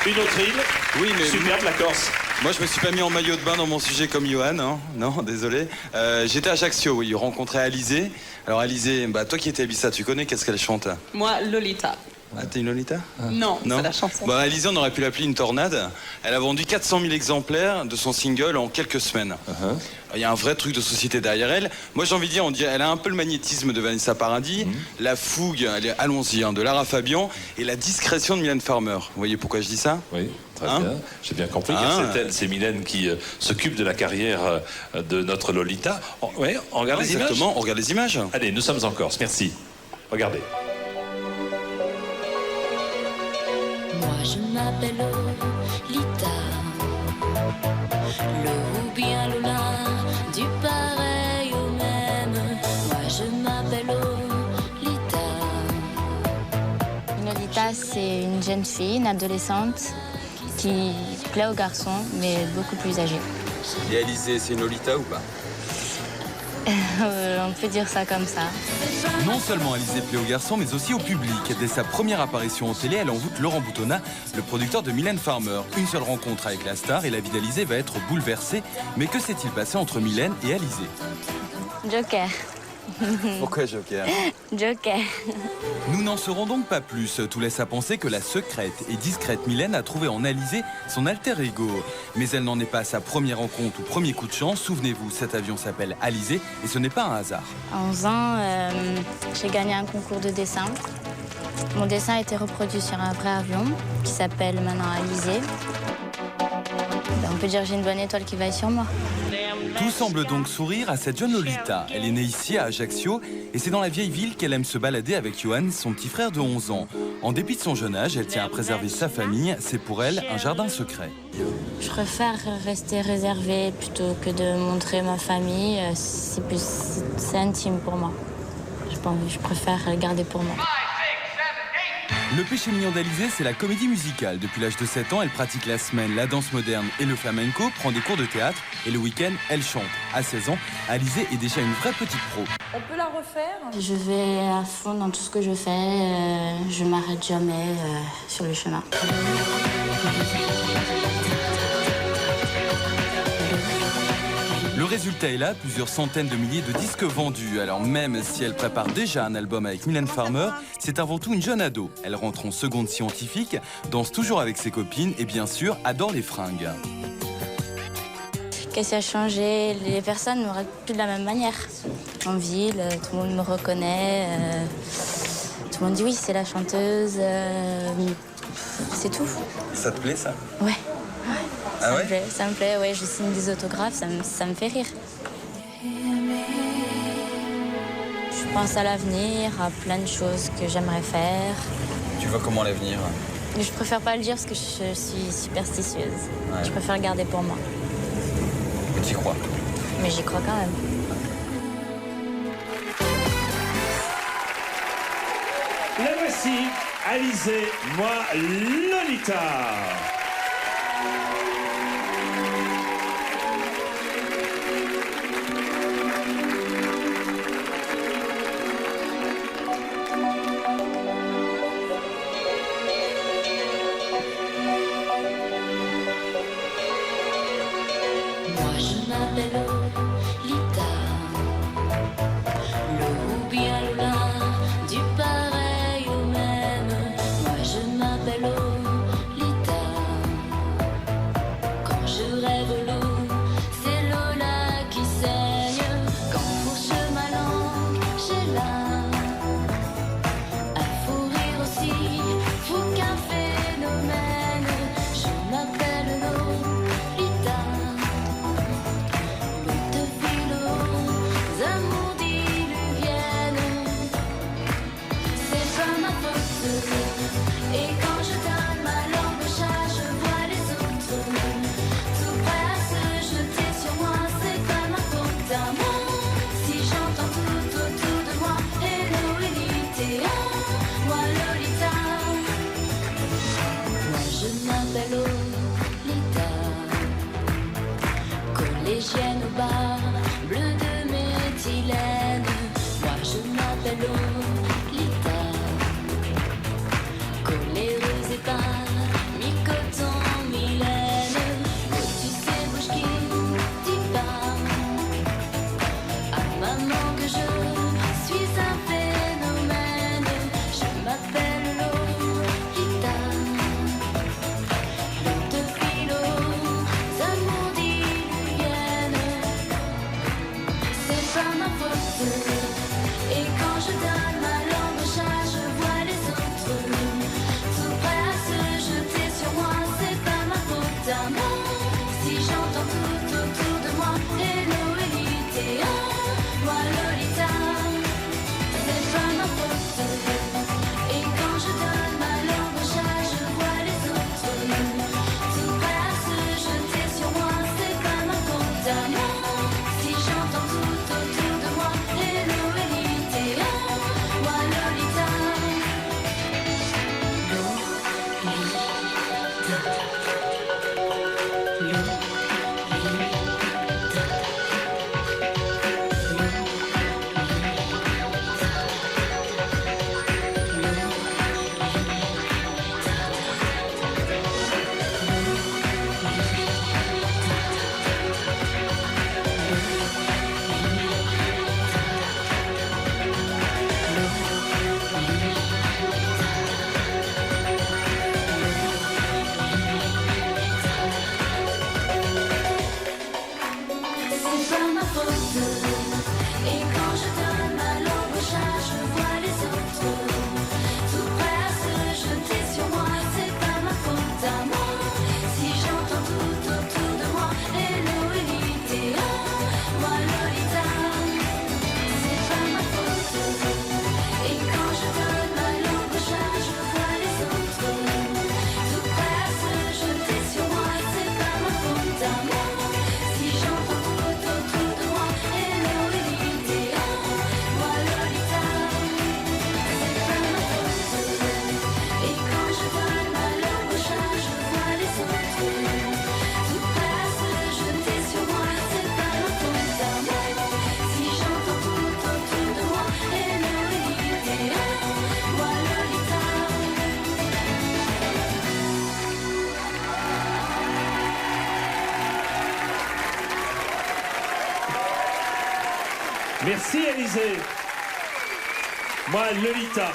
Une autre île. Oui, mais Superbe, la Corse. moi, je me suis pas mis en maillot de bain dans mon sujet comme Johan, hein. Non, désolé. J'étais à Ajaccio, oui, rencontré Alizée. Alors Alizée, bah, toi qui étais à Ibiza, tu connais, qu'est-ce qu'elle chante? Moi, Lolita. Ah, t'es une Lolita? Non, c'est la chanson. Bah, Alizée, on aurait pu l'appeler une tornade. Elle a vendu 400 000 exemplaires de son single en quelques semaines. Il y a un vrai truc de société derrière elle. Moi, j'ai envie de dire, on dirait, elle a un peu le magnétisme de Vanessa Paradis, la fougue, allons-y, hein, de Lara Fabian, et la discrétion de Mylène Farmer. Vous voyez pourquoi je dis ça? Oui, très Hein? bien. J'ai bien compris. C'est elle, c'est Mylène qui s'occupe de la carrière de notre Lolita. Oui, on regarde les images. Exactement, on regarde les images. Allez, nous sommes en Corse. Merci. Regardez. Moi je m'appelle Lolita, le ou bien Lola, du pareil au même. Moi je m'appelle Lolita. Lolita, c'est une jeune fille, une adolescente qui plaît aux garçons, mais beaucoup plus âgée. Et Alizée, c'est une Lolita ou pas? On peut dire ça comme ça. Non seulement Alizée plaît aux garçons, mais aussi au public. Dès sa première apparition en télé, elle envoûte Laurent Boutonnat, le producteur de Mylène Farmer. Une seule rencontre avec la star et la vie d'Alizée va être bouleversée. Mais que s'est-il passé entre Mylène et Alizée? Joker. Pourquoi Joker? Joker. Nous n'en saurons donc pas plus. Tout laisse à penser que la secrète et discrète Mylène a trouvé en Alizée son alter ego. Mais elle n'en est pas à sa première rencontre ou premier coup de chance. Souvenez-vous, cet avion s'appelle Alizée et ce n'est pas un hasard. À 11 ans, j'ai gagné un concours de dessin. Mon dessin a été reproduit sur un vrai avion qui s'appelle maintenant Alizée. On peut dire que j'ai une bonne étoile qui veille sur moi. Tout semble donc sourire à cette jeune Lolita. Elle est née ici à Ajaccio et c'est dans la vieille ville qu'elle aime se balader avec Johan, son petit frère de 11 ans. En dépit de son jeune âge, elle tient à préserver sa famille. C'est pour elle un jardin secret. Je préfère rester réservée plutôt que de montrer ma famille. C'est intime pour moi. Je préfère le garder pour moi. Le péché mignon d'Alizée, c'est la comédie musicale. Depuis l'âge de 7 ans, elle pratique la semaine, la danse moderne et le flamenco, prend des cours de théâtre et le week-end, elle chante. À 16 ans, Alizée est déjà une vraie petite pro. On peut la refaire? Je vais à fond dans tout ce que je fais. Je m'arrête jamais sur le chemin. Le résultat est là, plusieurs centaines de milliers de disques vendus. Alors même si elle prépare déjà un album avec Mylène Farmer, c'est avant tout une jeune ado. Elle rentre en seconde scientifique, danse toujours avec ses copines et bien sûr adore les fringues. Qu'est-ce qui a changé? Les personnes ne me regardent plus de la même manière. En ville, tout le monde me reconnaît. Tout le monde dit oui, c'est la chanteuse. C'est tout. Ça te plaît ça? Ouais. Ah ouais? Ça me plaît, ouais, je signe des autographes, ça me fait rire. Je pense à l'avenir, à plein de choses que j'aimerais faire. Tu vois comment l'avenir? Mais je préfère pas le dire parce que je suis superstitieuse. Ouais. Je préfère le garder pour moi. Mais tu y crois? Mais j'y crois quand même. La voici, Alizée, moi, Lolita. Moi je m'appelle Lolita, le ou bien Lola, du pareil au même. Moi je m'appelle Lolita. Quand je rêve l'eau, c'est Lola qui saigne. Quand fourche ma langue, j'ai là à fou rire aussi, fou qu'un phénomène. Je m'appelle Lolita. De philo, amours diluviennes, c'est pas ma faute. Et quand je donne ma langue au chat, je vois les autres tout prêts à se jeter sur moi. C'est pas ma faute à moi. Si j'entends tout autour de moi, hello Elite, moi Lolita. Moi je m'appelle Lolita, collégienne au bar, bleu de méthylène. Moi je m'appelle Lolita, coléreuse et pas mi-côté. C'est pas ma faute. Et quand je donne ma langue au chat, je vois les autres tout prêts à se jeter sur moi. C'est pas ma faute à moi. Si j'entends tout autour de moi Hello Lolita, moi Lolita. C'est pas ma faute. Et quand je donne ma langue au chat, je vois les autres tout prêts à se jeter sur moi. C'est pas ma faute à moi. Si j'entends tout autour de moi Hello Lolita, moi Lolita. C'est pas ma faute. Et quand je donne ma langue au chat, je vois les autres tout prêts à se jeter sur moi. C'est pas ma faute à moi. Si j'entends tout autour de moi Hello Lolita, moi Lolita. Merci Alizée. Moi, Lolita.